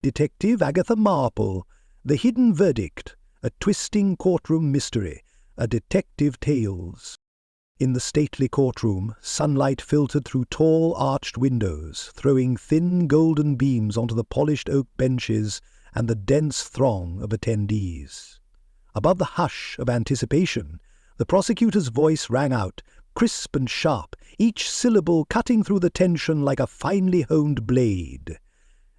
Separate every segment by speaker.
Speaker 1: Detective Agatha Marple, The Hidden Verdict, A Twisting Courtroom Mystery, A Detective Tales. In the stately courtroom, sunlight filtered through tall arched windows, throwing thin golden beams onto the polished oak benches and the dense throng of attendees. Above the hush of anticipation, the prosecutor's voice rang out, crisp and sharp, each syllable cutting through the tension like a finely honed blade.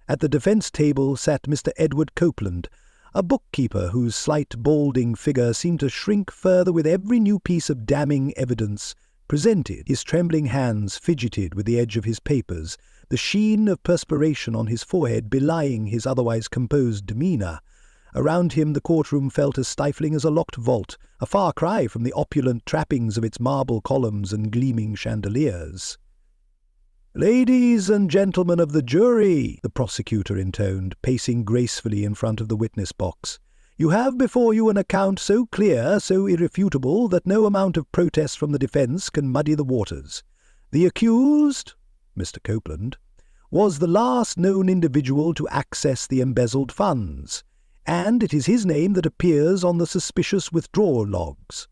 Speaker 1: At the defence table sat Mr. Edward Copeland, a bookkeeper whose slight balding figure seemed to shrink further with every new piece of damning evidence presented. His trembling hands fidgeted with the edge of his papers, the sheen of perspiration on his forehead belying his otherwise composed demeanour. Around him the courtroom felt as stifling as a locked vault, a far cry from the opulent trappings of its marble columns and gleaming chandeliers. "Ladies and gentlemen of the jury," the prosecutor intoned, pacing gracefully in front of the witness box, "you have before you an account so clear, so irrefutable, that no amount of protest from the defence can muddy the waters. The accused, Mr. Copeland, was the last known individual to access the embezzled funds, and it is his name that appears on the suspicious withdrawal logs.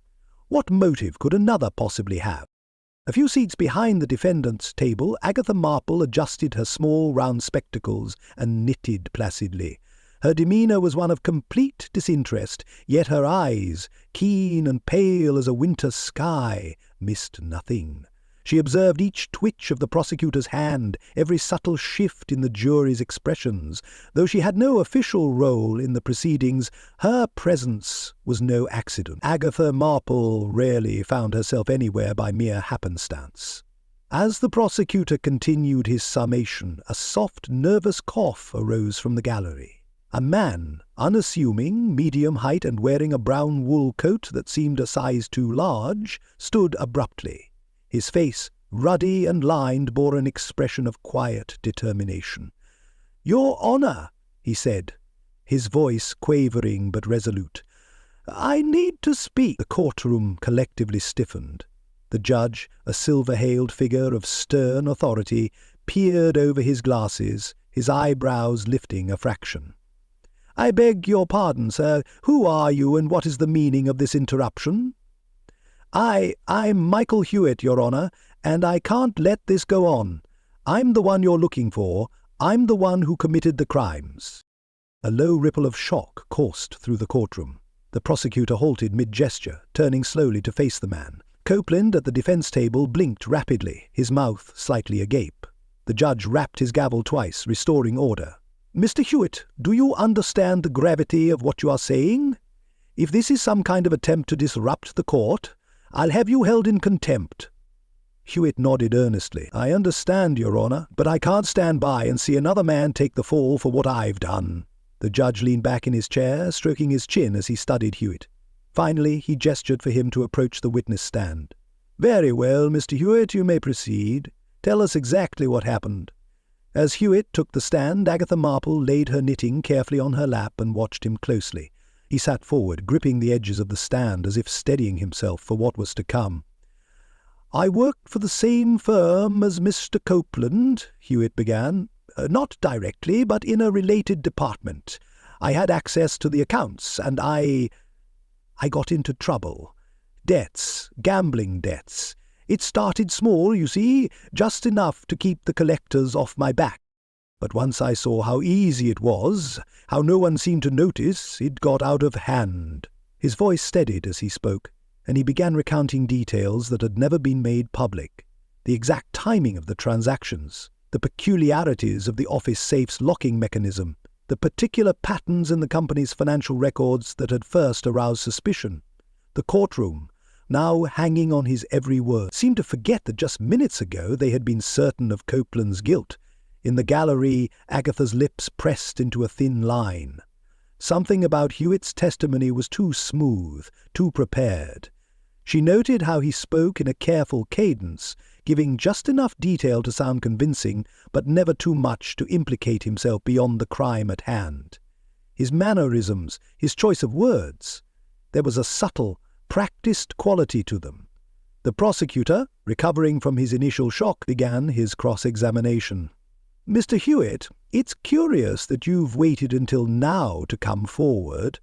Speaker 1: What motive could another possibly have?" A few seats behind the defendant's table, Agatha Marple adjusted her small round spectacles and knitted placidly. Her demeanour was one of complete disinterest, yet her eyes, keen and pale as a winter sky, missed nothing. She observed each twitch of the prosecutor's hand, every subtle shift in the jury's expressions. Though she had no official role in the proceedings, her presence was no accident. Agatha Marple rarely found herself anywhere by mere happenstance. As the prosecutor continued his summation, a soft, nervous cough arose from the gallery. A man, unassuming, medium height, and wearing a brown wool coat that seemed a size too large, stood abruptly. His face, ruddy and lined, bore an expression of quiet determination. "Your Honour," he said, his voice quavering but resolute, "I need to speak." The courtroom collectively stiffened. The judge, a silver-haled figure of stern authority, peered over his glasses, his eyebrows lifting a fraction. "I beg your pardon, sir. Who are you, and what is the meaning of this interruption?" I'm Michael Hewitt, Your Honour, and I can't let this go on. I'm the one you're looking for. I'm the one who committed the crimes." A low ripple of shock coursed through the courtroom. The prosecutor halted mid-gesture, turning slowly to face the man. Copeland at the defence table blinked rapidly, his mouth slightly agape. The judge rapped his gavel twice, restoring order. "Mr. Hewitt, do you understand the gravity of what you are saying? If this is some kind of attempt to disrupt the court, I'll have you held in contempt." Hewitt nodded earnestly. "I understand, Your Honour, but I can't stand by and see another man take the fall for what I've done." The judge leaned back in his chair, stroking his chin as he studied Hewitt. Finally, he gestured for him to approach the witness stand. "Very well, Mr. Hewitt, you may proceed. Tell us exactly what happened." As Hewitt took the stand, Agatha Marple laid her knitting carefully on her lap and watched him closely. He sat forward, gripping the edges of the stand as if steadying himself for what was to come. "I worked for the same firm as Mr. Copeland," Hewitt began. "Not directly, but in a related department. I had access to the accounts, and I got into trouble. Debts, gambling debts. It started small, you see, just enough to keep the collectors off my back. But once I saw how easy it was, how no one seemed to notice, it got out of hand." His voice steadied as he spoke, and he began recounting details that had never been made public. The exact timing of the transactions, the peculiarities of the office safe's locking mechanism, the particular patterns in the company's financial records that had first aroused suspicion. The courtroom, now hanging on his every word, seemed to forget that just minutes ago they had been certain of Copeland's guilt. In the gallery, Agatha's lips pressed into a thin line. Something about Hewitt's testimony was too smooth, too prepared. She noted how he spoke in a careful cadence, giving just enough detail to sound convincing, but never too much to implicate himself beyond the crime at hand. His mannerisms, his choice of words, there was a subtle, practiced quality to them. The prosecutor, recovering from his initial shock, began his cross-examination. Mr. Hewitt, it's curious that you've waited until now to come forward.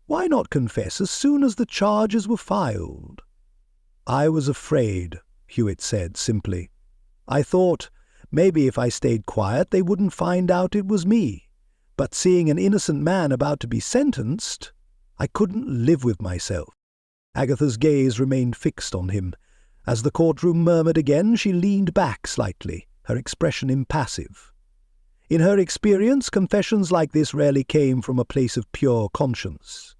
Speaker 1: Why not confess as soon as the charges were filed?" "I was afraid," Hewitt said simply. "I thought maybe if I stayed quiet they wouldn't find out it was me. But seeing an innocent man about to be sentenced, I couldn't live with myself." Agatha's gaze remained fixed on him. As the courtroom murmured again, she leaned back slightly, her expression impassive. In her experience, confessions like this rarely came from a place of pure conscience.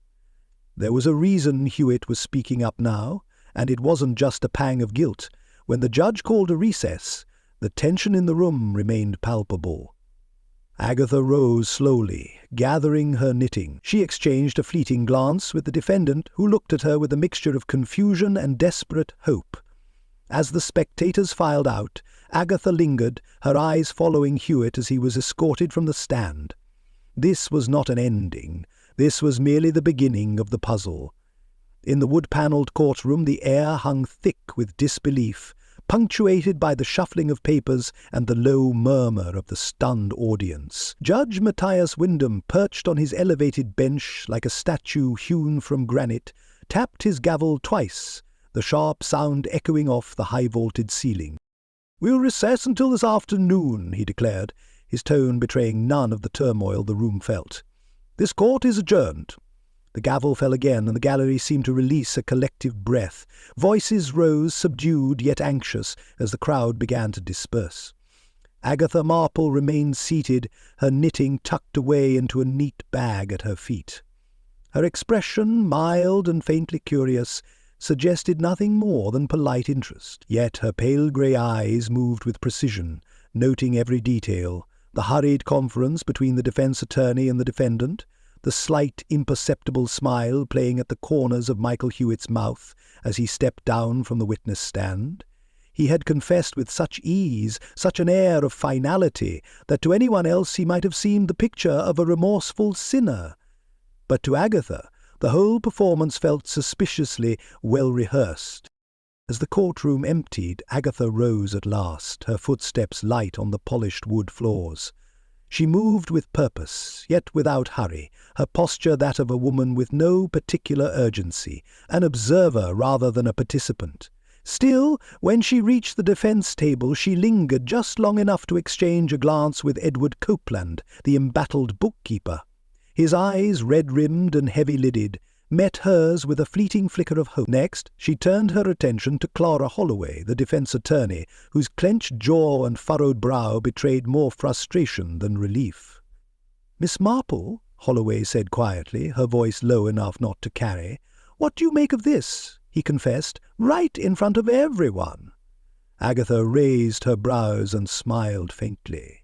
Speaker 1: There was a reason Hewitt was speaking up now, and it wasn't just a pang of guilt. When the judge called a recess, the tension in the room remained palpable. Agatha rose slowly, gathering her knitting. She exchanged a fleeting glance with the defendant, who looked at her with a mixture of confusion and desperate hope. As the spectators filed out, Agatha lingered, her eyes following Hewitt as he was escorted from the stand. This was not an ending. This was merely the beginning of the puzzle. In the wood-panelled courtroom the air hung thick with disbelief, punctuated by the shuffling of papers and the low murmur of the stunned audience. Judge Matthias Wyndham, perched on his elevated bench like a statue hewn from granite, tapped his gavel twice, the sharp sound echoing off the high-vaulted ceiling. "We'll recess until this afternoon," he declared, his tone betraying none of the turmoil the room felt. "This court is adjourned." The gavel fell again, and the gallery seemed to release a collective breath. Voices rose, subdued yet anxious, as the crowd began to disperse. Agatha Marple remained seated, her knitting tucked away into a neat bag at her feet. Her expression, mild and faintly curious, suggested nothing more than polite interest. Yet her pale grey eyes moved with precision, noting every detail: the hurried conference between the defence attorney and the defendant, the slight, imperceptible smile playing at the corners of Michael Hewitt's mouth as he stepped down from the witness stand. He had confessed with such ease, such an air of finality, that to anyone else he might have seemed the picture of a remorseful sinner. But to Agatha, the whole performance felt suspiciously well rehearsed. As the courtroom emptied, Agatha rose at last, her footsteps light on the polished wood floors. She moved with purpose, yet without hurry, her posture that of a woman with no particular urgency, an observer rather than a participant. Still, when she reached the defence table, she lingered just long enough to exchange a glance with Edward Copeland, the embattled bookkeeper. His eyes, red-rimmed and heavy-lidded, met hers with a fleeting flicker of hope. Next, she turned her attention to Clara Holloway, the defence attorney, whose clenched jaw and furrowed brow betrayed more frustration than relief. "Miss Marple," Holloway said quietly, her voice low enough not to carry, "what do you make of this?" he confessed, "right in front of everyone." Agatha raised her brows and smiled faintly.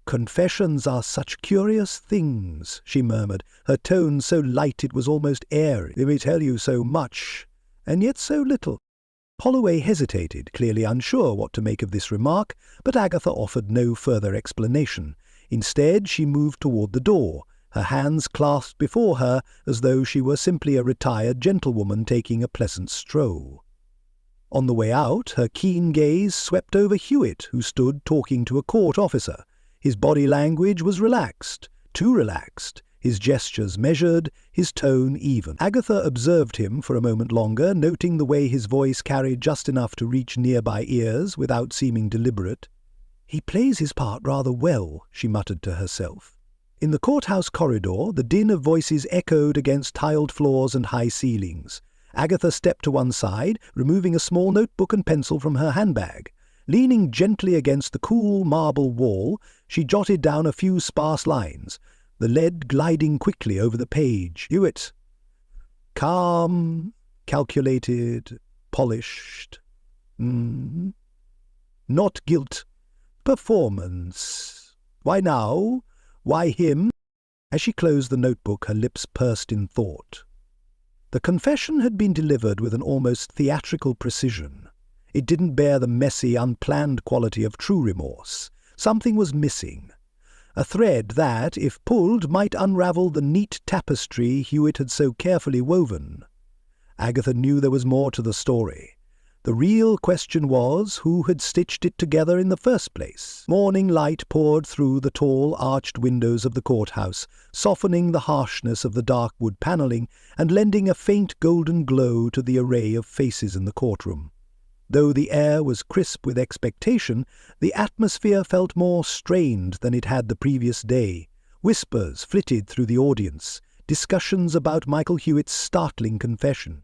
Speaker 1: "Confessions are such curious things," she murmured, her tone so light it was almost airy. "They may tell you so much, and yet so little." Holloway hesitated, clearly unsure what to make of this remark, but Agatha offered no further explanation. Instead, she moved toward the door, her hands clasped before her as though she were simply a retired gentlewoman taking a pleasant stroll. On the way out, her keen gaze swept over Hewitt, who stood talking to a court officer. His body language was relaxed, too relaxed, his gestures measured, his tone even. Agatha observed him for a moment longer, noting the way his voice carried just enough to reach nearby ears without seeming deliberate. "He plays his part rather well," she muttered to herself. In the courthouse corridor, the din of voices echoed against tiled floors and high ceilings. Agatha stepped to one side, removing a small notebook and pencil from her handbag. Leaning gently against the cool marble wall, she jotted down a few sparse lines, the lead gliding quickly over the page. Hewitt. Calm, calculated, polished. Not guilt. Performance. Why now? Why him? As she closed the notebook, her lips pursed in thought. The confession had been delivered with an almost theatrical precision. It didn't bear the messy, unplanned quality of true remorse. Something was missing. A thread that, if pulled, might unravel the neat tapestry Hewitt had so carefully woven. Agatha knew there was more to the story. The real question was who had stitched it together in the first place. Morning light poured through the tall arched windows of the courthouse, softening the harshness of the dark wood panelling and lending a faint golden glow to the array of faces in the courtroom. Though the air was crisp with expectation, the atmosphere felt more strained than it had the previous day. Whispers flitted through the audience, discussions about Michael Hewitt's startling confession.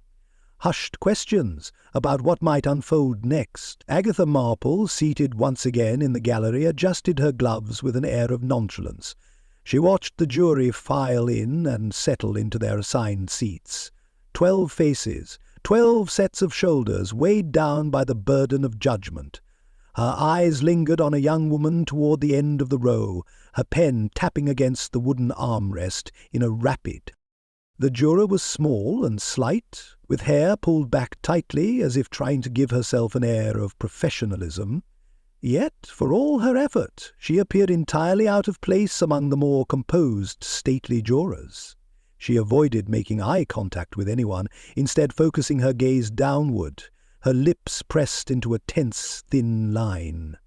Speaker 1: Hushed questions about what might unfold next. Agatha Marple, seated once again in the gallery, adjusted her gloves with an air of nonchalance. She watched the jury file in and settle into their assigned seats. 12 faces, 12 sets of shoulders weighed down by the burden of judgment. Her eyes lingered on a young woman toward the end of the row, her pen tapping against the wooden armrest in a rapid. The juror was small and slight, with hair pulled back tightly as if trying to give herself an air of professionalism. Yet, for all her effort, she appeared entirely out of place among the more composed, stately jurors. She avoided making eye contact with anyone, instead focusing her gaze downward, her lips pressed into a tense, thin line.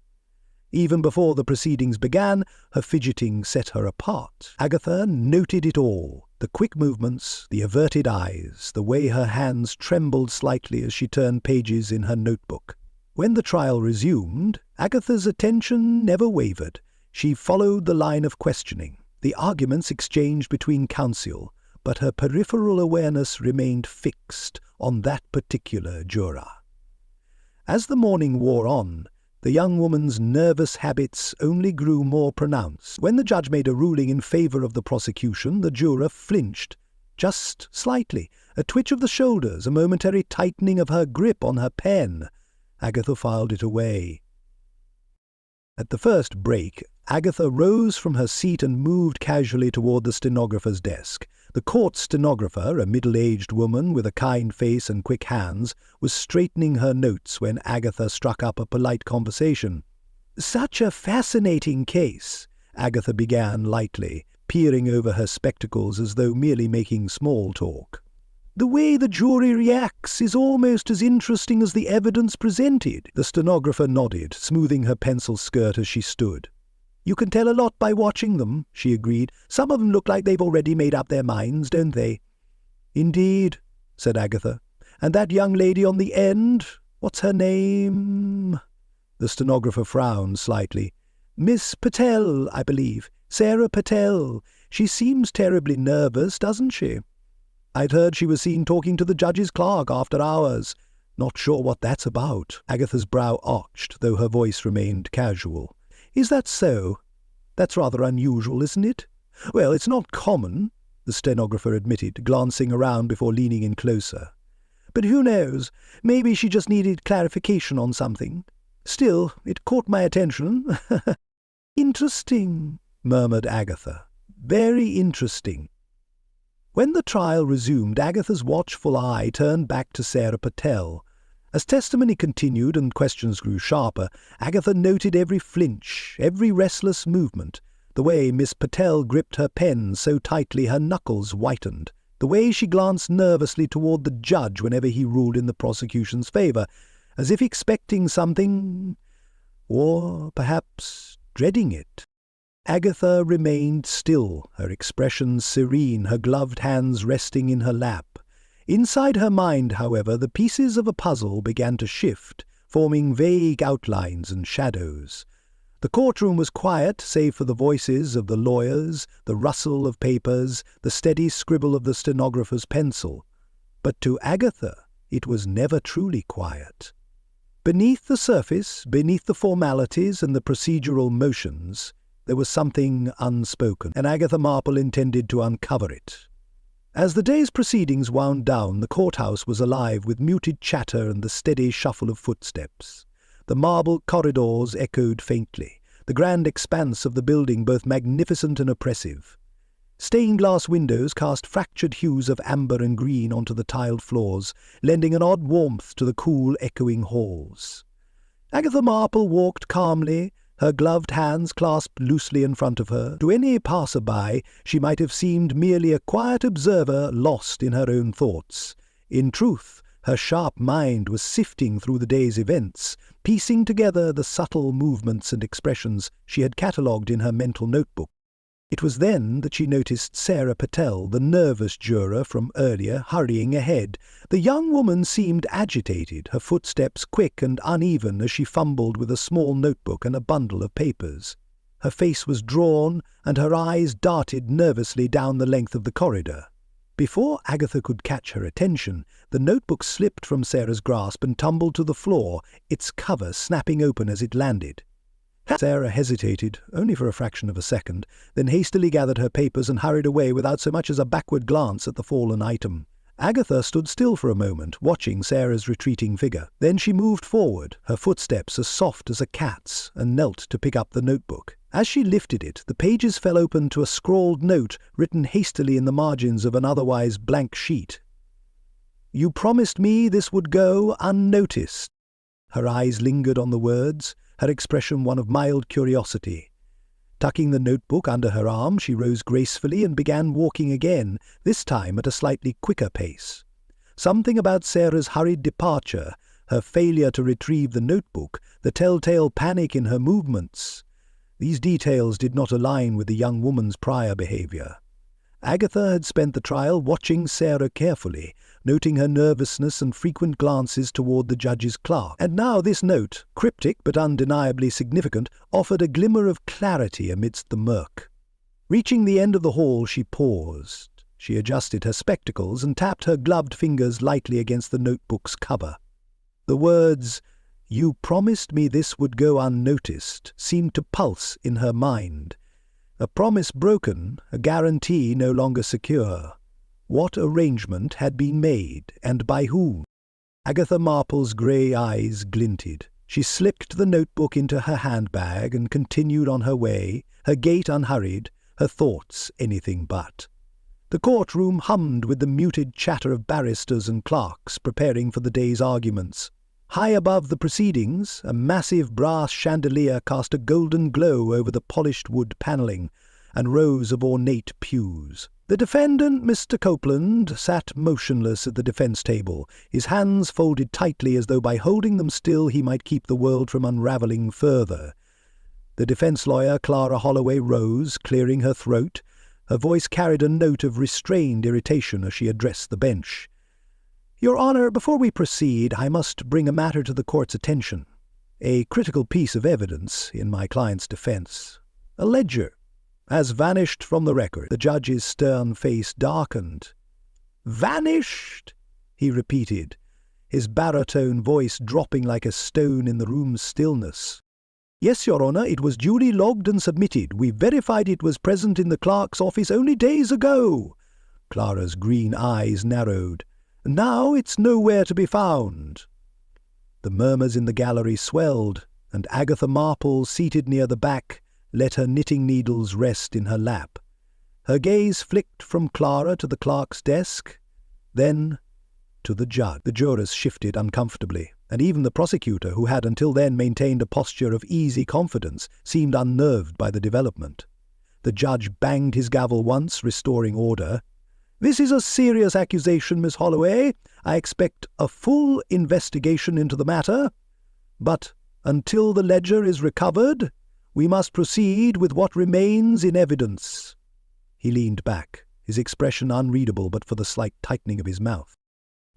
Speaker 1: Even before the proceedings began, her fidgeting set her apart. Agatha noted it all, the quick movements, the averted eyes, the way her hands trembled slightly as she turned pages in her notebook. When the trial resumed, Agatha's attention never wavered. She followed the line of questioning, the arguments exchanged between counsel, but her peripheral awareness remained fixed on that particular juror. As the morning wore on, the young woman's nervous habits only grew more pronounced. When the judge made a ruling in favor of the prosecution, the juror flinched, just slightly, a twitch of the shoulders, a momentary tightening of her grip on her pen. Agatha filed it away. At the first break, Agatha rose from her seat and moved casually toward the stenographer's desk. The court stenographer, a middle-aged woman with a kind face and quick hands, was straightening her notes when Agatha struck up a polite conversation. "Such a fascinating case," Agatha began lightly, peering over her spectacles as though merely making small talk. "The way the jury reacts is almost as interesting as the evidence presented." The stenographer nodded, smoothing her pencil skirt as she stood. "You can tell a lot by watching them," she agreed. "Some of them look like they've already made up their minds, don't they?" "Indeed," said Agatha. "And that young lady on the end, what's her name?" The stenographer frowned slightly. "Miss Patel, I believe. Sarah Patel. She seems terribly nervous, doesn't she? I'd heard she was seen talking to the judge's clerk after hours. Not sure what that's about." Agatha's brow arched, though her voice remained casual. "Is that so? That's rather unusual, isn't it?" "Well, it's not common," the stenographer admitted, glancing around before leaning in closer. "But who knows? Maybe she just needed clarification on something. Still, it caught my attention." "Interesting," murmured Agatha. "Very interesting." When the trial resumed, Agatha's watchful eye turned back to Sarah Patel. As testimony continued and questions grew sharper, Agatha noted every flinch, every restless movement, the way Miss Patel gripped her pen so tightly her knuckles whitened, the way she glanced nervously toward the judge whenever he ruled in the prosecution's favor, as if expecting something, or perhaps dreading it. Agatha remained still, her expression serene, her gloved hands resting in her lap. Inside her mind, however, the pieces of a puzzle began to shift, forming vague outlines and shadows. The courtroom was quiet, save for the voices of the lawyers, the rustle of papers, the steady scribble of the stenographer's pencil. But to Agatha it was never truly quiet. Beneath the surface, beneath the formalities and the procedural motions, there was something unspoken, and Agatha Marple intended to uncover it. As the day's proceedings wound down, the courthouse was alive with muted chatter and the steady shuffle of footsteps. The marble corridors echoed faintly, the grand expanse of the building both magnificent and oppressive. Stained-glass windows cast fractured hues of amber and green onto the tiled floors, lending an odd warmth to the cool, echoing halls. Agatha Marple walked calmly, her gloved hands clasped loosely in front of her. To any passer-by, she might have seemed merely a quiet observer lost in her own thoughts. In truth, Her sharp mind was sifting through the day's events, piecing together the subtle movements and expressions she had catalogued in her mental notebook. It was then that she noticed Sarah Patel, the nervous juror from earlier, hurrying ahead. The young woman seemed agitated, her footsteps quick and uneven as she fumbled with a small notebook and a bundle of papers. Her face was drawn, and her eyes darted nervously down the length of the corridor. Before Agatha could catch her attention, the notebook slipped from Sarah's grasp and tumbled to the floor, its cover snapping open as it landed. Sarah hesitated, only for a fraction of a second, then hastily gathered her papers and hurried away without so much as a backward glance at the fallen item. Agatha stood still for a moment, watching Sarah's retreating figure. Then she moved forward, her footsteps as soft as a cat's, and knelt to pick up the notebook. As she lifted it, the pages fell open to a scrawled note written hastily in the margins of an otherwise blank sheet. "You promised me this would go unnoticed." Her eyes lingered on the words, her expression one of mild curiosity. Tucking the notebook under her arm, she rose gracefully and began walking again, this time at a slightly quicker pace. Something about Sarah's hurried departure, her failure to retrieve the notebook, the telltale panic in her movements. These details did not align with the young woman's prior behavior. Agatha had spent the trial watching Sarah carefully, noting her nervousness and frequent glances toward the judge's clerk. And now this note, cryptic but undeniably significant, offered a glimmer of clarity amidst the murk. Reaching the end of the hall, she paused. She adjusted her spectacles and tapped her gloved fingers lightly against the notebook's cover. The words, "You promised me this would go unnoticed," seemed to pulse in her mind. A promise broken, a guarantee no longer secure. What arrangement had been made, and by whom? Agatha Marple's grey eyes glinted. She slipped the notebook into her handbag and continued on her way, her gait unhurried, her thoughts anything but. The courtroom hummed with the muted chatter of barristers and clerks preparing for the day's arguments. High above the proceedings, a massive brass chandelier cast a golden glow over the polished wood panelling and rows of ornate pews. The defendant, Mr. Copeland, sat motionless at the defence table, his hands folded tightly as though by holding them still he might keep the world from unravelling further. The defence lawyer, Clara Holloway, rose, clearing her throat. Her voice carried a note of restrained irritation as she addressed the bench. "Your Honour, before we proceed, I must bring a matter to the court's attention. A critical piece of evidence in my client's defence. A ledger has vanished from the record." The judge's stern face darkened. "Vanished?" he repeated, his baritone voice dropping like a stone in the room's stillness. "Yes, Your Honour, it was duly logged and submitted. We verified it was present in the clerk's office only days ago." Clara's green eyes narrowed. "Now it's nowhere to be found." The murmurs in the gallery swelled, and Agatha Marple, seated near the back, let her knitting needles rest in her lap. Her gaze flicked from Clara to the clerk's desk, then to the judge. The jurors shifted uncomfortably, and even the prosecutor, who had until then maintained a posture of easy confidence, seemed unnerved by the development. The judge banged his gavel once, restoring order. "This is a serious accusation, Miss Holloway. I expect a full investigation into the matter. But until the ledger is recovered, we must proceed with what remains in evidence." He leaned back, his expression unreadable but for the slight tightening of his mouth.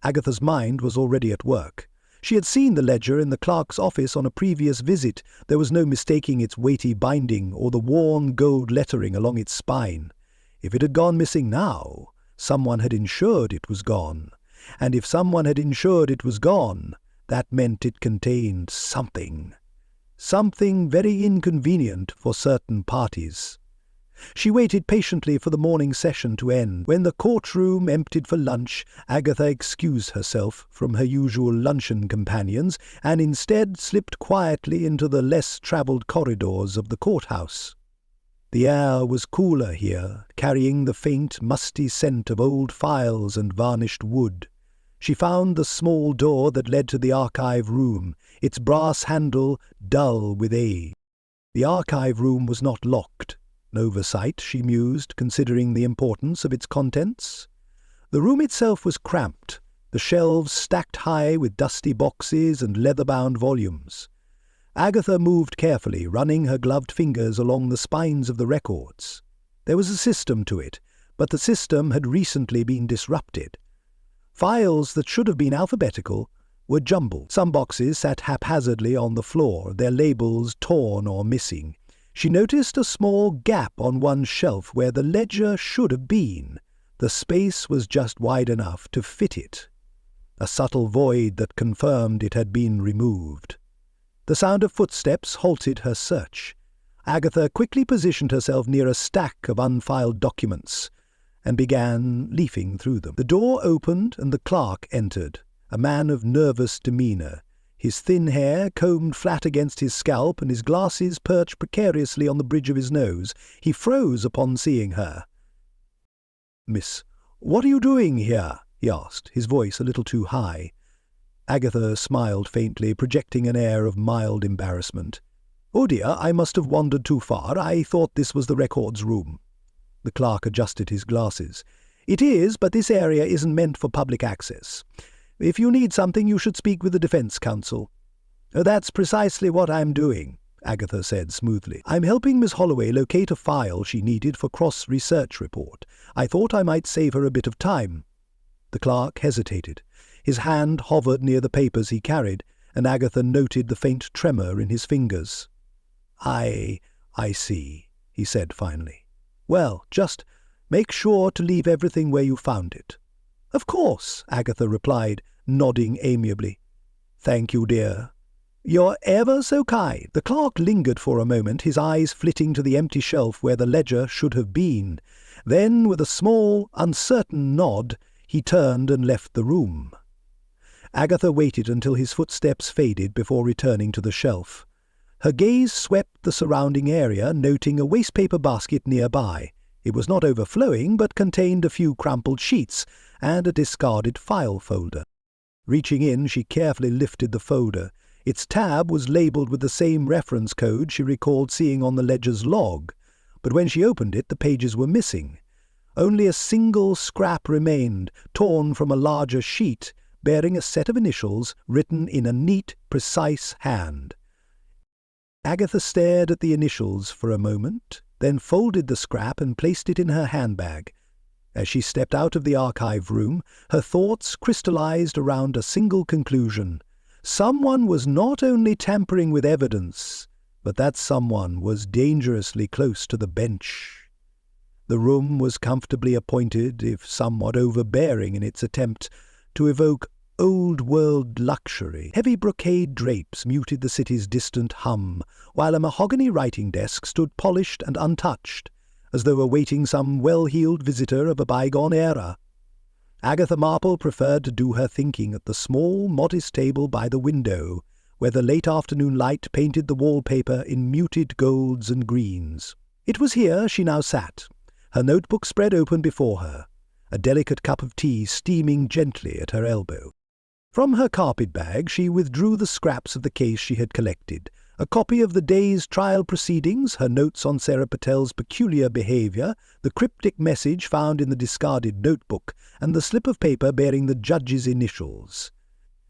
Speaker 1: Agatha's mind was already at work. She had seen the ledger in the clerk's office on a previous visit. There was no mistaking its weighty binding or the worn gold lettering along its spine. If it had gone missing now, someone had ensured it was gone. And if someone had ensured it was gone, that meant it contained something. Something very inconvenient for certain parties. She waited patiently for the morning session to end. When the courtroom emptied for lunch, Agatha excused herself from her usual luncheon companions and instead slipped quietly into the less travelled corridors of the courthouse. The air was cooler here, carrying the faint, musty scent of old files and varnished wood. She found the small door that led to the archive room, its brass handle dull with age. The archive room was not locked. An oversight, she mused, considering the importance of its contents. The room itself was cramped, the shelves stacked high with dusty boxes and leather-bound volumes. Agatha moved carefully, running her gloved fingers along the spines of the records. There was a system to it, but the system had recently been disrupted. Files that should have been alphabetical were jumbled. Some boxes sat haphazardly on the floor, their labels torn or missing. She noticed a small gap on one shelf where the ledger should have been. The space was just wide enough to fit it. A subtle void that confirmed it had been removed. The sound of footsteps halted her search. Agatha quickly positioned herself near a stack of unfiled documents and began leafing through them. The door opened and the clerk entered, a man of nervous demeanour, his thin hair combed flat against his scalp and his glasses perched precariously on the bridge of his nose. He froze upon seeing her. "Miss, what are you doing here?" he asked, his voice a little too high. Agatha smiled faintly, projecting an air of mild embarrassment. "Oh dear, I must have wandered too far. I thought this was the records room." The clerk adjusted his glasses. "It is, but this area isn't meant for public access. If you need something, you should speak with the defense counsel." "That's precisely what I'm doing," Agatha said smoothly. "I'm helping Miss Holloway locate a file she needed for cross-research report. I thought I might save her a bit of time." The clerk hesitated. His hand hovered near the papers he carried, and Agatha noted the faint tremor in his fingers. I see," he said finally. "Well, just make sure to leave everything where you found it." "Of course," Agatha replied, nodding amiably. "Thank you, dear." "You're ever so kind." The clerk lingered for a moment, his eyes flitting to the empty shelf where the ledger should have been. Then, with a small, uncertain nod, he turned and left the room. Agatha waited until his footsteps faded before returning to the shelf. Her gaze swept the surrounding area, noting a wastepaper basket nearby. It was not overflowing, but contained a few crumpled sheets and a discarded file folder. Reaching in, she carefully lifted the folder. Its tab was labelled with the same reference code she recalled seeing on the ledger's log, but when she opened it, the pages were missing. Only a single scrap remained, torn from a larger sheet, bearing a set of initials written in a neat, precise hand. Agatha stared at the initials for a moment, then folded the scrap and placed it in her handbag. As she stepped out of the archive room, her thoughts crystallized around a single conclusion. Someone was not only tampering with evidence, but that someone was dangerously close to the bench. The room was comfortably appointed, if somewhat overbearing in its attempt to evoke old-world luxury. Heavy brocade drapes muted the city's distant hum, while a mahogany writing desk stood polished and untouched, as though awaiting some well-heeled visitor of a bygone era. Agatha Marple preferred to do her thinking at the small, modest table by the window, where the late afternoon light painted the wallpaper in muted golds and greens. It was here she now sat, her notebook spread open before her, a delicate cup of tea steaming gently at her elbow. From her carpet-bag she withdrew the scraps of the case she had collected, a copy of the day's trial proceedings, her notes on Sarah Patel's peculiar behaviour, the cryptic message found in the discarded notebook, and the slip of paper bearing the judge's initials.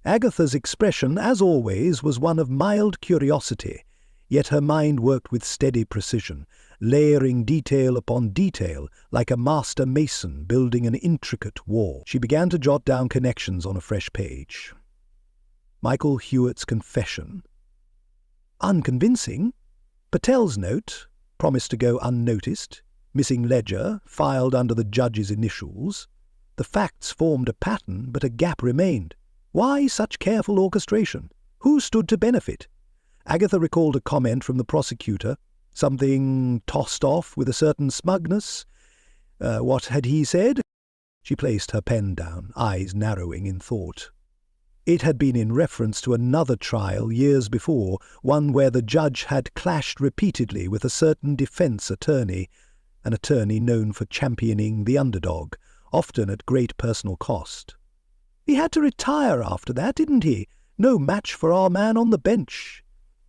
Speaker 1: Agatha's expression, as always, was one of mild curiosity, yet her mind worked with steady precision, layering detail upon detail like a master mason building an intricate wall. She began to jot down connections on a fresh page. Michael Hewitt's confession. Unconvincing. Patel's note, promised to go unnoticed. Missing ledger, filed under the judge's initials. The facts formed a pattern, but a gap remained. Why such careful orchestration? Who stood to benefit? Agatha recalled a comment from the prosecutor, something tossed off with a certain smugness. What had he said? She placed her pen down, eyes narrowing in thought. It had been in reference to another trial years before, one where the judge had clashed repeatedly with a certain defence attorney, an attorney known for championing the underdog, often at great personal cost. He had to retire after that, didn't he? No match for our man on the bench.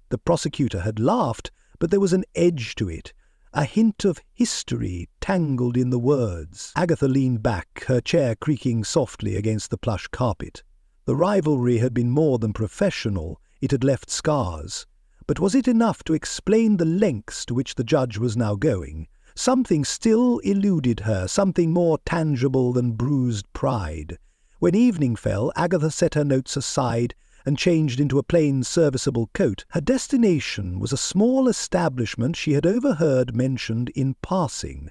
Speaker 1: The prosecutor had laughed, but there was an edge to it, a hint of history tangled in the words. Agatha leaned back, her chair creaking softly against the plush carpet. The rivalry had been more than professional, it had left scars. But was it enough to explain the lengths to which the judge was now going? Something still eluded her, something more tangible than bruised pride. When evening fell, Agatha set her notes aside and changed into a plain serviceable coat. Her destination was a small establishment she had overheard mentioned in passing,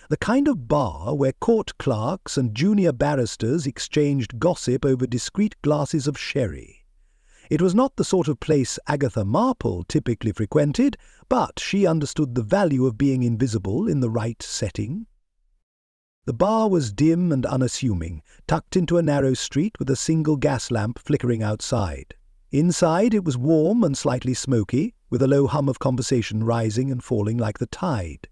Speaker 1: the kind of bar where court clerks and junior barristers exchanged gossip over discreet glasses of sherry. It was not the sort of place Agatha Marple typically frequented, but she understood the value of being invisible in the right setting. The bar was dim and unassuming, tucked into a narrow street with a single gas lamp flickering outside. Inside it was warm and slightly smoky, with a low hum of conversation rising and falling like the tide.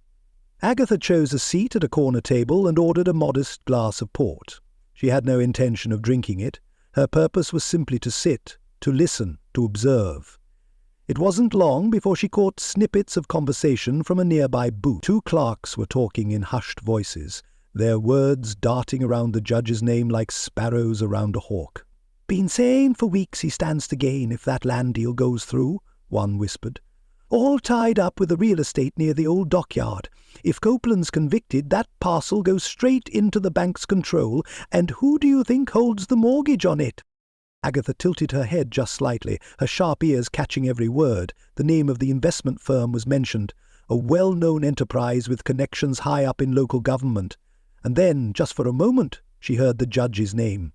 Speaker 1: Agatha chose a seat at a corner table and ordered a modest glass of port. She had no intention of drinking it. Her purpose was simply to sit, to listen, to observe. It wasn't long before she caught snippets of conversation from a nearby booth. Two clerks were talking in hushed voices, their words darting around the judge's name like sparrows around a hawk. "Been saying for weeks he stands to gain if that land deal goes through," one whispered. "All tied up with the real estate near the old dockyard. If Copeland's convicted, that parcel goes straight into the bank's control, and who do you think holds the mortgage on it?" Agatha tilted her head just slightly, her sharp ears catching every word. The name of the investment firm was mentioned, a well-known enterprise with connections high up in local government. And then, just for a moment, she heard the judge's name.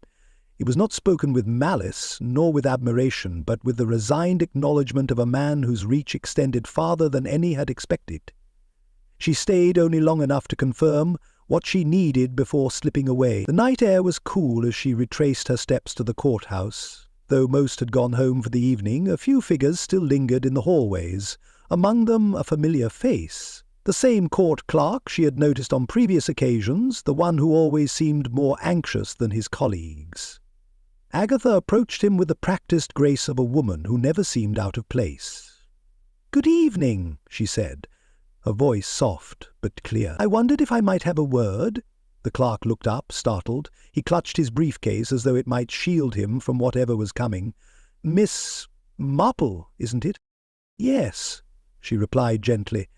Speaker 1: It was not spoken with malice, nor with admiration, but with the resigned acknowledgment of a man whose reach extended farther than any had expected. She stayed only long enough to confirm what she needed before slipping away. The night air was cool as she retraced her steps to the courthouse. Though most had gone home for the evening, a few figures still lingered in the hallways, among them a familiar face. The same court clerk she had noticed on previous occasions, the one who always seemed more anxious than his colleagues. Agatha approached him with the practised grace of a woman who never seemed out of place. "Good evening," she said, her voice soft but clear. "I wondered if I might have a word." The clerk looked up, startled. He clutched his briefcase as though it might shield him from whatever was coming. "Miss Marple, isn't it?" "Yes," she replied gently.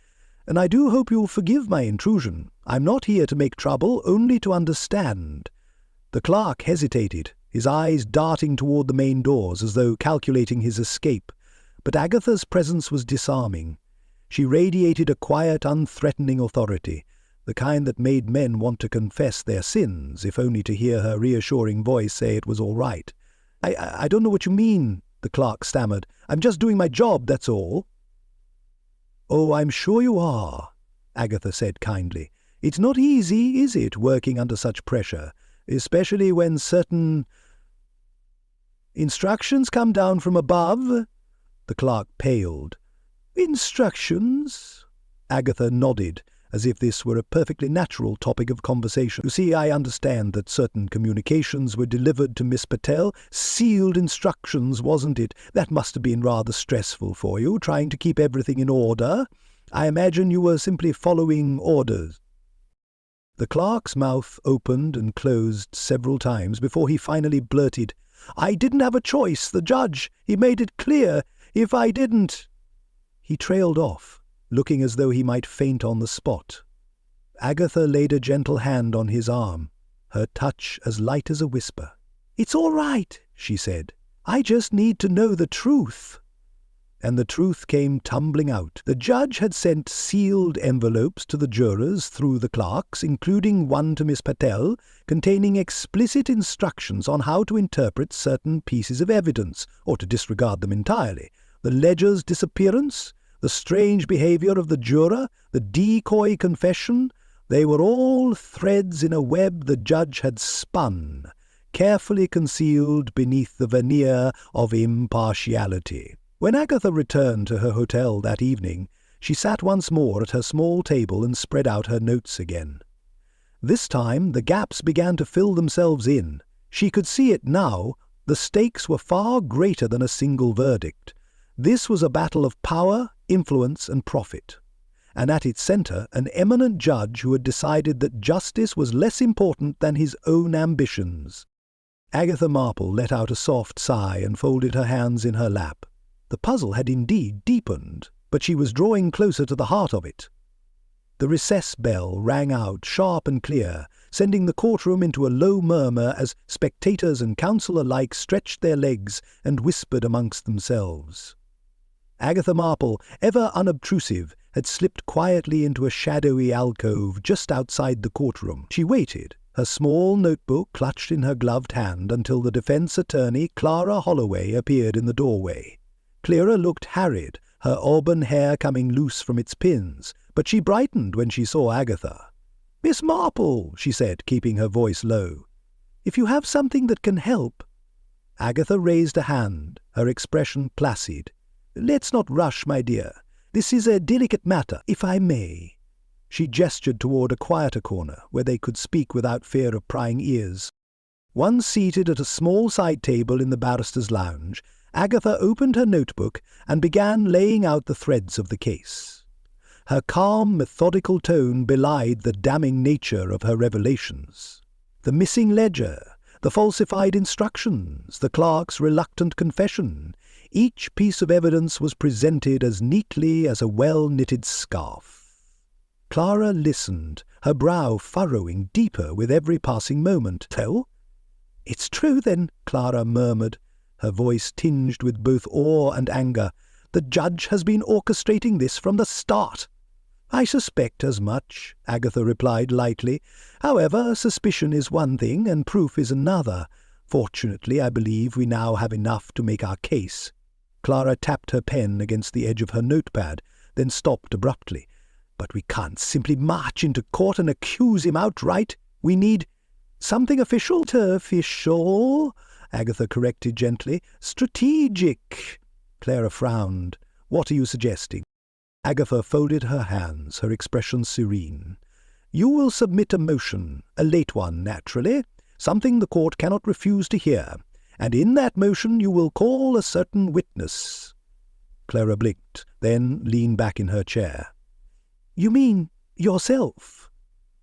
Speaker 1: "And I do hope you'll forgive my intrusion. I'm not here to make trouble, only to understand." The clerk hesitated, his eyes darting toward the main doors as though calculating his escape. But Agatha's presence was disarming. She radiated a quiet, unthreatening authority, the kind that made men want to confess their sins, if only to hear her reassuring voice say it was all right. I don't know what you mean," the clerk stammered. "I'm just doing my job, that's all." "Oh, I'm sure you are," Agatha said kindly. "It's not easy, is it, working under such pressure, especially when certain instructions come down from above?" The clerk paled. "Instructions?" Agatha nodded, as if this were a perfectly natural topic of conversation. "You see, I understand that certain communications were delivered to Miss Patel. Sealed instructions, wasn't it? That must have been rather stressful for you, trying to keep everything in order. I imagine you were simply following orders." The clerk's mouth opened and closed several times before he finally blurted, "I didn't have a choice. The judge, he made it clear. If I didn't—" He trailed off, looking as though he might faint on the spot. Agatha laid a gentle hand on his arm, her touch as light as a whisper. "It's all right," she said. "I just need to know the truth." And the truth came tumbling out. The judge had sent sealed envelopes to the jurors through the clerks, including one to Miss Patel, containing explicit instructions on how to interpret certain pieces of evidence, or to disregard them entirely. The ledger's disappearance, the strange behavior of the juror, the decoy confession, they were all threads in a web the judge had spun, carefully concealed beneath the veneer of impartiality. When Agatha returned to her hotel that evening, she sat once more at her small table and spread out her notes again. This time the gaps began to fill themselves in. She could see it now. The stakes were far greater than a single verdict. This was a battle of power, influence, and profit. and at its centre an eminent judge who had decided that justice was less important than his own ambitions. Agatha Marple let out a soft sigh and folded her hands in her lap. The puzzle had indeed deepened, but she was drawing closer to the heart of it. The recess bell rang out sharp and clear, sending the courtroom into a low murmur as spectators and counsel alike stretched their legs and whispered amongst themselves. Agatha Marple, ever unobtrusive, had slipped quietly into a shadowy alcove just outside the courtroom. She waited, her small notebook clutched in her gloved hand, until the defence attorney, Clara Holloway, appeared in the doorway. Clara looked harried, her auburn hair coming loose from its pins, but she brightened when she saw Agatha. "Miss Marple," she said, keeping her voice low, "if you have something that can help—" Agatha raised a hand, her expression placid. "Let's not rush, my dear. This is a delicate matter, if I may." She gestured toward a quieter corner, where they could speak without fear of prying ears. Once seated at a small side table in the barrister's lounge, Agatha opened her notebook and began laying out the threads of the case. Her calm, methodical tone belied the damning nature of her revelations. The missing ledger, the falsified instructions, the clerk's reluctant confession, each piece of evidence was presented as neatly as a well-knitted scarf. Clara listened, her brow furrowing deeper with every passing moment. "So? It's true, then," Clara murmured, her voice tinged with both awe and anger. "The judge has been orchestrating this from the start." "I suspect as much," Agatha replied lightly. "However, suspicion is one thing and proof is another. Fortunately, I believe we now have enough to make our case." Clara tapped her pen against the edge of her notepad, then stopped abruptly. "But we can't simply march into court and accuse him outright. We need something official." "Official," Agatha corrected gently. "Strategic." Clara frowned. "What are you suggesting?" Agatha folded her hands, her expression serene. "You will submit a motion, a late one, naturally, something the court cannot refuse to hear, and in that motion you will call a certain witness." Clara blinked, then leaned back in her chair. "You mean yourself?"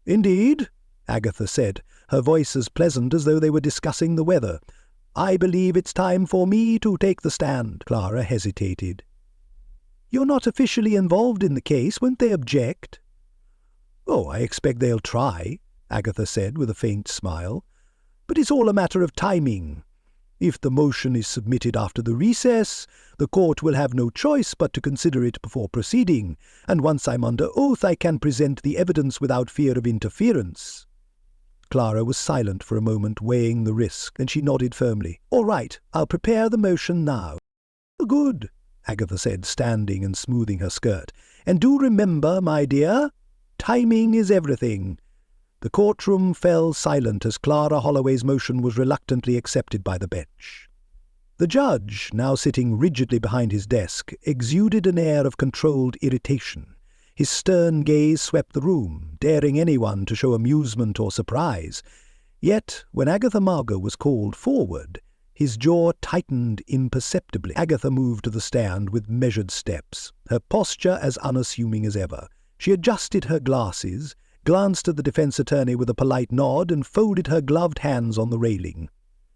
Speaker 1: "Indeed," Agatha said, her voice as pleasant as though they were discussing the weather. "I believe it's time for me to take the stand." Clara hesitated. "You're not officially involved in the case. Won't they object?" "Oh, I expect they'll try," Agatha said with a faint smile. "But it's all a matter of timing. If the motion is submitted after the recess, the court will have no choice but to consider it before proceeding, and once I'm under oath I can present the evidence without fear of interference." Clara was silent for a moment, weighing the risk. Then she nodded firmly. "All right, I'll prepare the motion now." "Good," Agatha said, standing and smoothing her skirt. "And do remember, my dear, timing is everything." The courtroom fell silent as Clara Holloway's motion was reluctantly accepted by the bench. The judge, now sitting rigidly behind his desk, exuded an air of controlled irritation. His stern gaze swept the room, daring anyone to show amusement or surprise. Yet, when Agatha Marple was called forward, his jaw tightened imperceptibly. Agatha moved to the stand with measured steps, her posture as unassuming as ever. She adjusted her glasses, glanced at the defence attorney with a polite nod, and folded her gloved hands on the railing.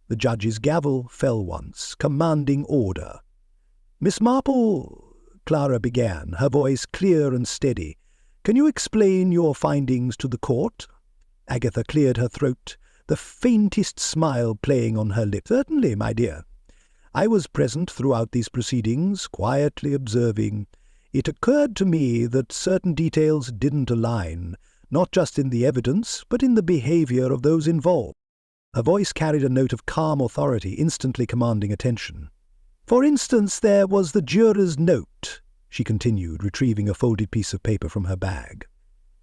Speaker 1: The judge's gavel fell once, commanding order. "Miss Marple," Clara began, her voice clear and steady, "can you explain your findings to the court?" Agatha cleared her throat, the faintest smile playing on her lips. "Certainly, my dear. I was present throughout these proceedings, quietly observing. It occurred to me that certain details didn't align, not just in the evidence, but in the behaviour of those involved." Her voice carried a note of calm authority, instantly commanding attention. "For instance, there was the juror's note," she continued, retrieving a folded piece of paper from her bag.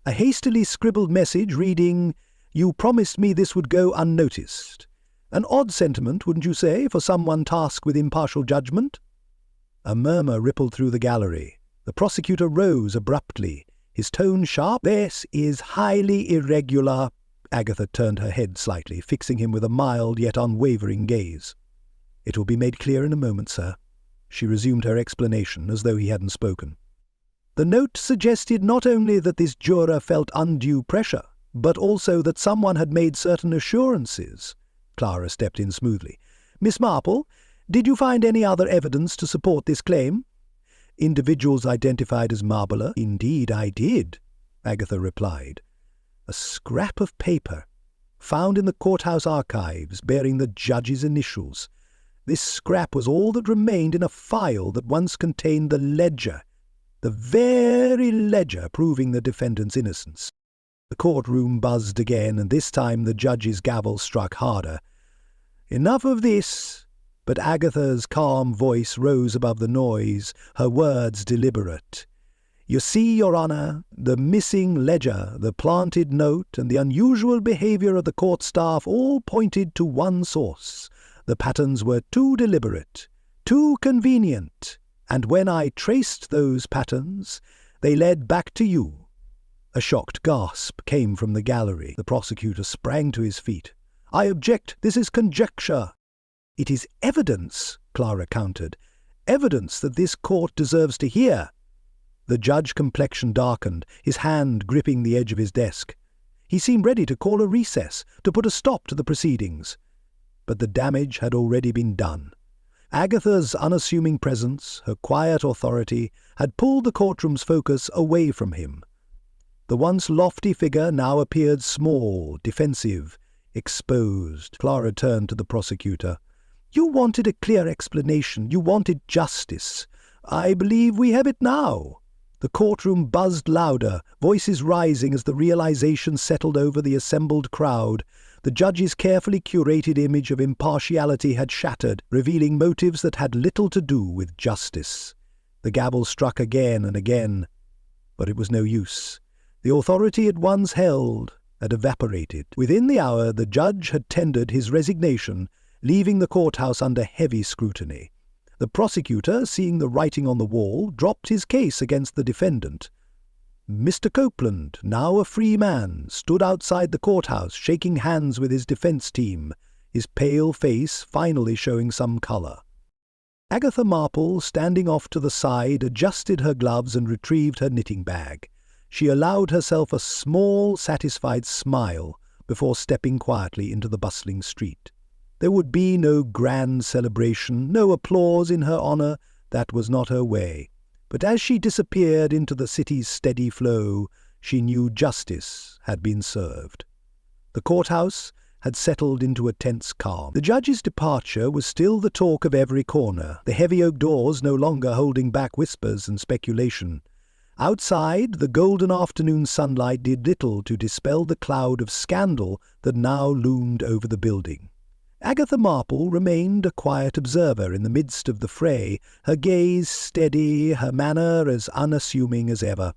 Speaker 1: "A hastily scribbled message reading, 'You promised me this would go unnoticed.' An odd sentiment, wouldn't you say, for someone tasked with impartial judgment?" A murmur rippled through the gallery. The prosecutor rose abruptly, his tone sharp. "This is highly irregular." Agatha turned her head slightly, fixing him with a mild yet unwavering gaze. "It will be made clear in a moment, sir." She resumed her explanation as though he hadn't spoken. The note suggested not only that this juror felt undue pressure, but also that someone had made certain assurances. Clara stepped in smoothly. "Miss Marple, did you find any other evidence to support this claim?" "Individuals identified as Marbler?" "Indeed I did," Agatha replied. "A scrap of paper, found in the courthouse archives, bearing the judge's initials. This scrap was all that remained in a file that once contained the ledger, the very ledger proving the defendant's innocence." The courtroom buzzed again, and this time the judge's gavel struck harder. "Enough of this," but Agatha's calm voice rose above the noise, her words deliberate. "You see, Your Honour, the missing ledger, the planted note, and the unusual behaviour of the court staff all pointed to one source. The patterns were too deliberate, too convenient, and when I traced those patterns, they led back to you." A shocked gasp came from the gallery. The prosecutor sprang to his feet. "I object. This is conjecture." "It is evidence," Clara countered. "Evidence that this court deserves to hear." The judge's complexion darkened, his hand gripping the edge of his desk. He seemed ready to call a recess, to put a stop to the proceedings. But the damage had already been done. Agatha's unassuming presence, her quiet authority, had pulled the courtroom's focus away from him. The once lofty figure now appeared small, defensive, exposed. Clara turned to the prosecutor. "You wanted a clear explanation. You wanted justice. I believe we have it now." The courtroom buzzed louder, voices rising as the realization settled over the assembled crowd. The judge's carefully curated image of impartiality had shattered, revealing motives that had little to do with justice. The gavel struck again and again, but it was no use. The authority it once held had evaporated. Within the hour, the judge had tendered his resignation, leaving the courthouse under heavy scrutiny. The prosecutor, seeing the writing on the wall, dropped his case against the defendant. Mr. Copeland, now a free man, stood outside the courthouse, shaking hands with his defense team, his pale face finally showing some colour. Agatha Marple, standing off to the side, adjusted her gloves and retrieved her knitting bag. She allowed herself a small, satisfied smile before stepping quietly into the bustling street. There would be no grand celebration, no applause in her honour. That was not her way. But as she disappeared into the city's steady flow, she knew justice had been served. The courthouse had settled into a tense calm. The judge's departure was still the talk of every corner, the heavy oak doors no longer holding back whispers and speculation. Outside, the golden afternoon sunlight did little to dispel the cloud of scandal that now loomed over the building. Agatha Marple remained a quiet observer in the midst of the fray, her gaze steady, her manner as unassuming as ever.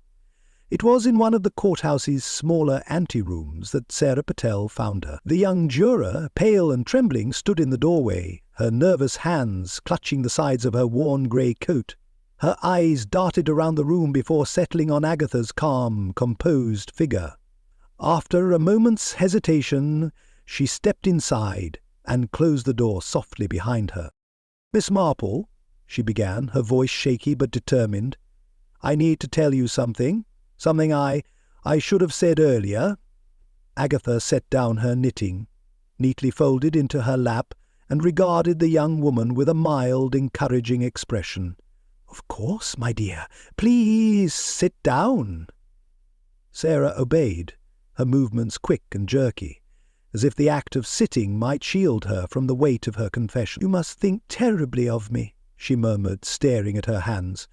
Speaker 1: It was in one of the courthouse's smaller anterooms that Sarah Patel found her. The young juror, pale and trembling, stood in the doorway, her nervous hands clutching the sides of her worn grey coat. Her eyes darted around the room before settling on Agatha's calm, composed figure. After a moment's hesitation, she stepped inside and closed the door softly behind her. "Miss Marple," she began, her voice shaky but determined, "I need to tell you something I should have said earlier." Agatha set down her knitting, neatly folded into her lap, and regarded the young woman with a mild, encouraging expression. "Of course, my dear. Please sit down." Sarah obeyed, her movements quick and jerky, as if the act of sitting might shield her from the weight of her confession. "You must think terribly of me," she murmured, staring at her hands.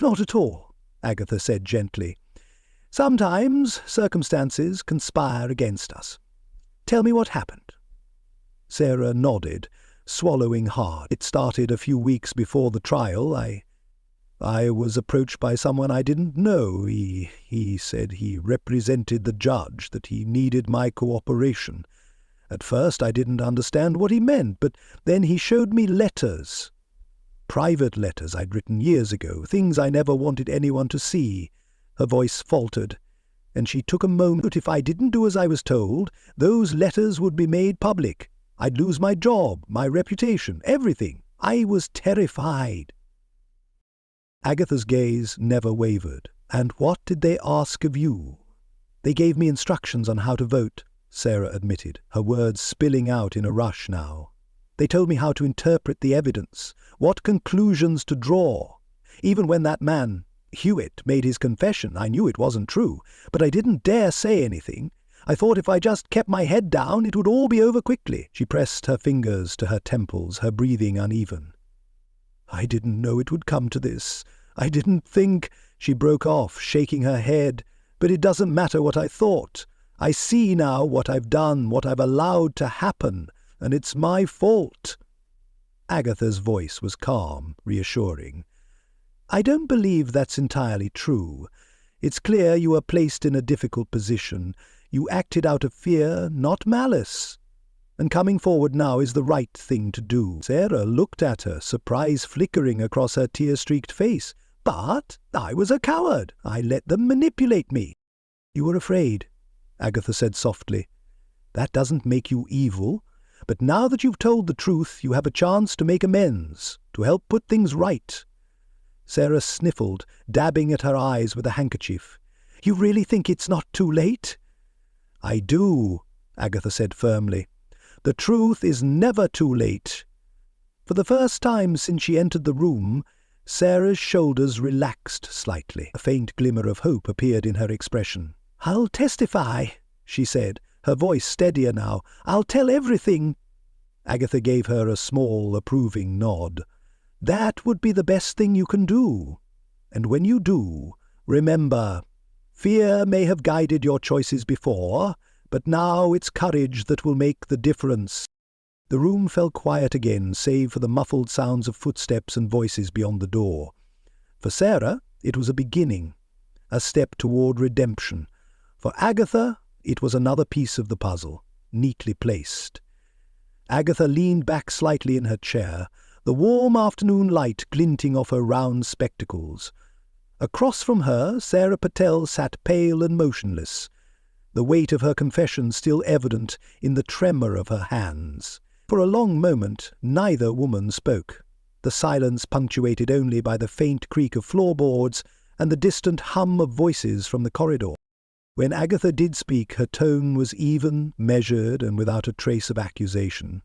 Speaker 1: "Not at all," Agatha said gently. "Sometimes circumstances conspire against us. Tell me what happened." Sarah nodded, swallowing hard. "It started a few weeks before the trial. I was approached by someone I didn't know. He said he represented the judge, that he needed my cooperation. At first I didn't understand what he meant, but then he showed me letters. Private letters I'd written years ago, things I never wanted anyone to see." Her voice faltered, and she took a moment. "If I didn't do as I was told, those letters would be made public. I'd lose my job, my reputation, everything. I was terrified." Agatha's gaze never wavered. "And what did they ask of you?" "They gave me instructions on how to vote," Sarah admitted, her words spilling out in a rush now. "They told me how to interpret the evidence, what conclusions to draw. Even when that man, Hewitt, made his confession, I knew it wasn't true, but I didn't dare say anything. I thought if I just kept my head down, it would all be over quickly." She pressed her fingers to her temples, her breathing uneven. "I didn't know it would come to this. I didn't think—" She broke off, shaking her head. "But it doesn't matter what I thought. I see now what I've done, what I've allowed to happen, and it's my fault." Agatha's voice was calm, reassuring. "I don't believe that's entirely true. It's clear you were placed in a difficult position. You acted out of fear, not malice. And coming forward now is the right thing to do." Sarah looked at her, surprise flickering across her tear-streaked face. "But I was a coward. I let them manipulate me." "You were afraid," Agatha said softly. "That doesn't make you evil. But now that you've told the truth, you have a chance to make amends, to help put things right." Sarah sniffled, dabbing at her eyes with a handkerchief. "You really think it's not too late?" "I do," Agatha said firmly. "The truth is never too late." For the first time since she entered the room, Sarah's shoulders relaxed slightly. A faint glimmer of hope appeared in her expression. "I'll testify," she said, her voice steadier now. "I'll tell everything." Agatha gave her a small, approving nod. "That would be the best thing you can do. And when you do, remember, fear may have guided your choices before, but now it's courage that will make the difference." The room fell quiet again, save for the muffled sounds of footsteps and voices beyond the door. For Sarah, it was a beginning, a step toward redemption. For Agatha, it was another piece of the puzzle, neatly placed. Agatha leaned back slightly in her chair, the warm afternoon light glinting off her round spectacles. Across from her, Sarah Patel sat pale and motionless, the weight of her confession still evident in the tremor of her hands. For a long moment, neither woman spoke, the silence punctuated only by the faint creak of floorboards and the distant hum of voices from the corridor. When Agatha did speak, her tone was even, measured, and without a trace of accusation.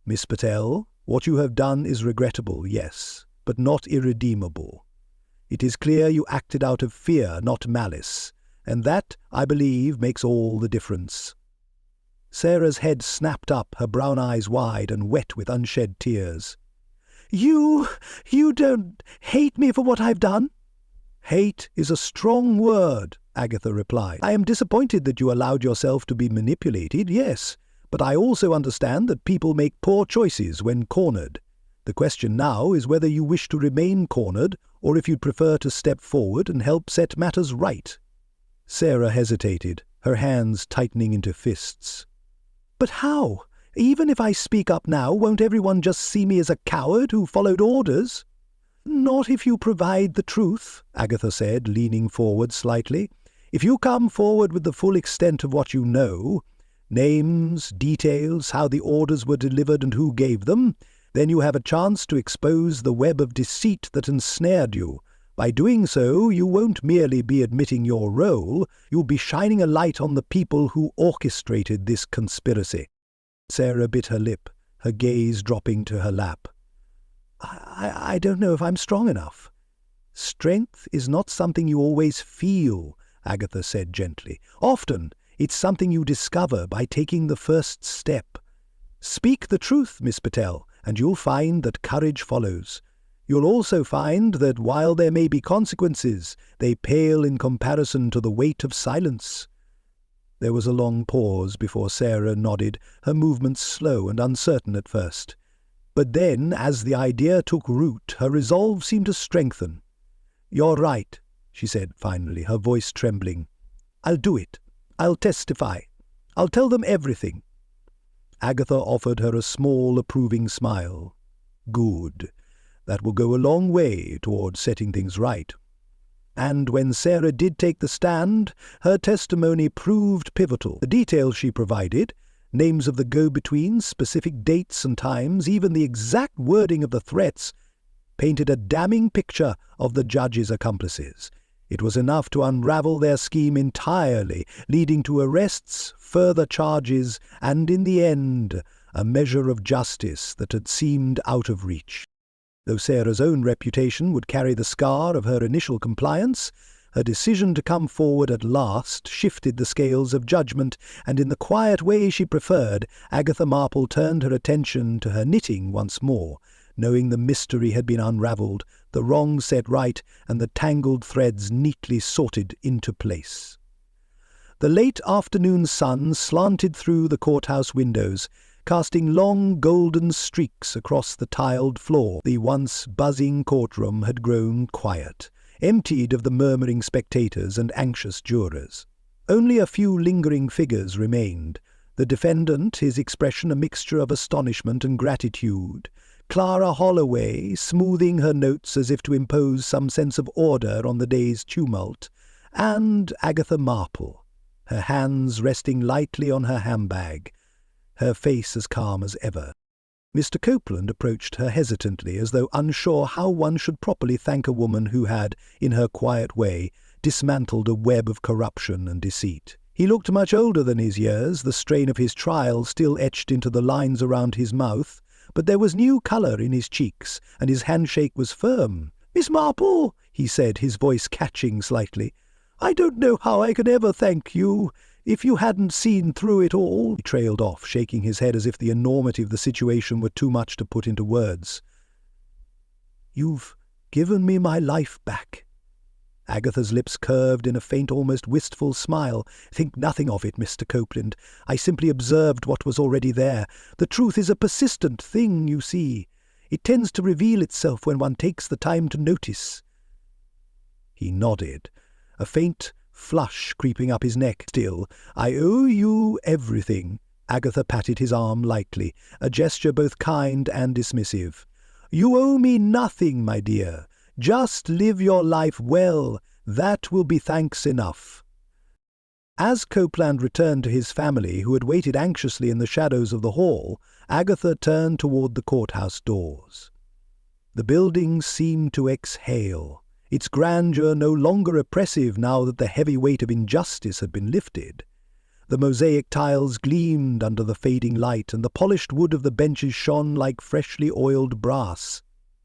Speaker 1: "Miss Patel, what you have done is regrettable, yes, but not irredeemable. It is clear you acted out of fear, not malice, and that, I believe, makes all the difference." Sarah's head snapped up, her brown eyes wide and wet with unshed tears. You don't hate me for what I've done?" "Hate is a strong word," Agatha replied. "I am disappointed that you allowed yourself to be manipulated, yes, but I also understand that people make poor choices when cornered. The question now is whether you wish to remain cornered or if you'd prefer to step forward and help set matters right." Sarah hesitated, her hands tightening into fists. "But how? Even if I speak up now, won't everyone just see me as a coward who followed orders?" "Not if you provide the truth," Agatha said, leaning forward slightly. "If you come forward with the full extent of what you know, names, details, how the orders were delivered and who gave them, then you have a chance to expose the web of deceit that ensnared you. By doing so, you won't merely be admitting your role, you'll be shining a light on the people who orchestrated this conspiracy." Sarah bit her lip, her gaze dropping to her lap. I don't know if I'm strong enough." "Strength is not something you always feel," Agatha said gently. "Often it's something you discover by taking the first step. Speak the truth, Miss Patel, and you'll find that courage follows. You'll also find that while there may be consequences, they pale in comparison to the weight of silence." There was a long pause before Sarah nodded, her movements slow and uncertain at first. But then, as the idea took root, her resolve seemed to strengthen. "You're right," she said finally, her voice trembling. "I'll do it. I'll testify. I'll tell them everything." Agatha offered her a small, approving smile. "Good. That will go a long way toward setting things right." And when Sarah did take the stand, her testimony proved pivotal. The details she provided, names of the go-betweens, specific dates and times, even the exact wording of the threats, painted a damning picture of the judge's accomplices. It was enough to unravel their scheme entirely, leading to arrests, further charges, and in the end, a measure of justice that had seemed out of reach. Though Sarah's own reputation would carry the scar of her initial compliance, her decision to come forward at last shifted the scales of judgment, and in the quiet way she preferred, Agatha Marple turned her attention to her knitting once more, knowing the mystery had been unravelled, the wrongs set right, and the tangled threads neatly sorted into place. The late afternoon sun slanted through the courthouse windows, casting long golden streaks across the tiled floor. The once buzzing courtroom had grown quiet, emptied of the murmuring spectators and anxious jurors. Only a few lingering figures remained, the defendant, his expression a mixture of astonishment and gratitude, Clara Holloway, smoothing her notes as if to impose some sense of order on the day's tumult, and Agatha Marple, her hands resting lightly on her handbag, her face as calm as ever. Mr. Copeland approached her hesitantly, as though unsure how one should properly thank a woman who had, in her quiet way, dismantled a web of corruption and deceit. He looked much older than his years, the strain of his trial still etched into the lines around his mouth, but there was new colour in his cheeks, and his handshake was firm. "Miss Marple," he said, his voice catching slightly, "I don't know how I could ever thank you. If you hadn't seen through it all—" He trailed off, shaking his head as if the enormity of the situation were too much to put into words. "You've given me my life back." Agatha's lips curved in a faint, almost wistful smile. "Think nothing of it, Mr. Copeland. I simply observed what was already there. The truth is a persistent thing, you see. It tends to reveal itself when one takes the time to notice." He nodded, a faint flush creeping up his neck. "Still, I owe you everything." Agatha patted his arm lightly, a gesture both kind and dismissive. "You owe me nothing, my dear. Just live your life well. That will be thanks enough." As Copeland returned to his family, who had waited anxiously in the shadows of the hall, Agatha turned toward the courthouse doors. The building seemed to exhale, its grandeur no longer oppressive now that the heavy weight of injustice had been lifted. The mosaic tiles gleamed under the fading light, and the polished wood of the benches shone like freshly oiled brass.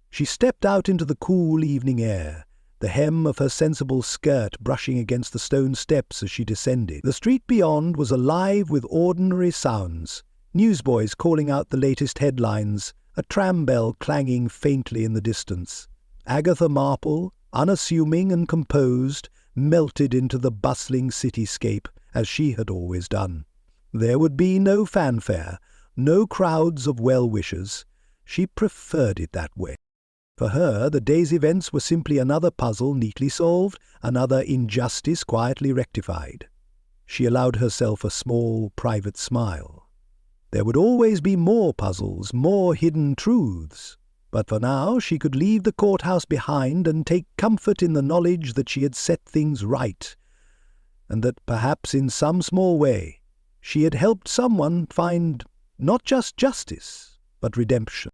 Speaker 1: She stepped out into the cool evening air, the hem of her sensible skirt brushing against the stone steps as she descended. The street beyond was alive with ordinary sounds, newsboys calling out the latest headlines, a tram bell clanging faintly in the distance. Agatha Marple, unassuming and composed, melted into the bustling cityscape, as she had always done. There would be no fanfare, no crowds of well-wishers. She preferred it that way. For her, the day's events were simply another puzzle neatly solved, another injustice quietly rectified. She allowed herself a small, private smile. There would always be more puzzles, more hidden truths. But for now she could leave the courthouse behind and take comfort in the knowledge that she had set things right, and that perhaps in some small way she had helped someone find not just justice, but redemption.